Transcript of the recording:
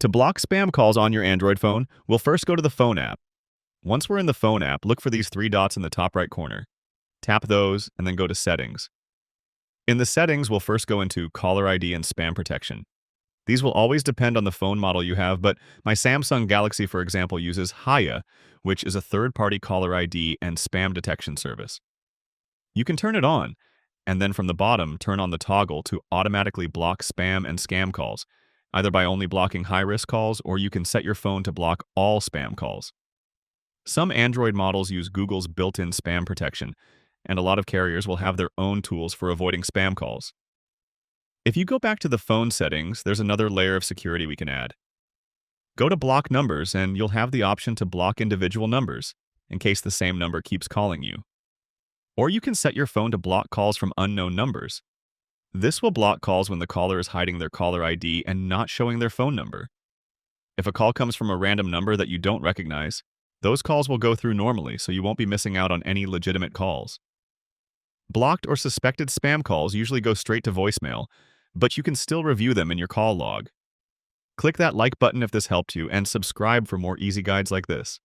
To block spam calls on your Android phone, we'll first go to the Phone app. Once we're in the Phone app, look for these three dots in the top right corner. Tap those and then go to Settings. In the settings, we'll first go into Caller ID and Spam Protection. These will always depend on the phone model you have, but my Samsung Galaxy, for example, uses Hiya, which is a third-party caller ID and spam detection service. You can turn it on, and then from the bottom, turn on the toggle to automatically block spam and scam calls, either by only blocking high-risk calls, or you can set your phone to block all spam calls. Some Android models use Google's built-in spam protection, and a lot of carriers will have their own tools for avoiding spam calls. If you go back to the phone settings, there's another layer of security we can add. Go to Block Numbers, and you'll have the option to block individual numbers, in case the same number keeps calling you. Or you can set your phone to block calls from unknown numbers. This will block calls when the caller is hiding their caller ID and not showing their phone number. If a call comes from a random number that you don't recognize, those calls will go through normally, so you won't be missing out on any legitimate calls. Blocked or suspected spam calls usually go straight to voicemail, but you can still review them in your call log. Click that like button if this helped you, and subscribe for more easy guides like this.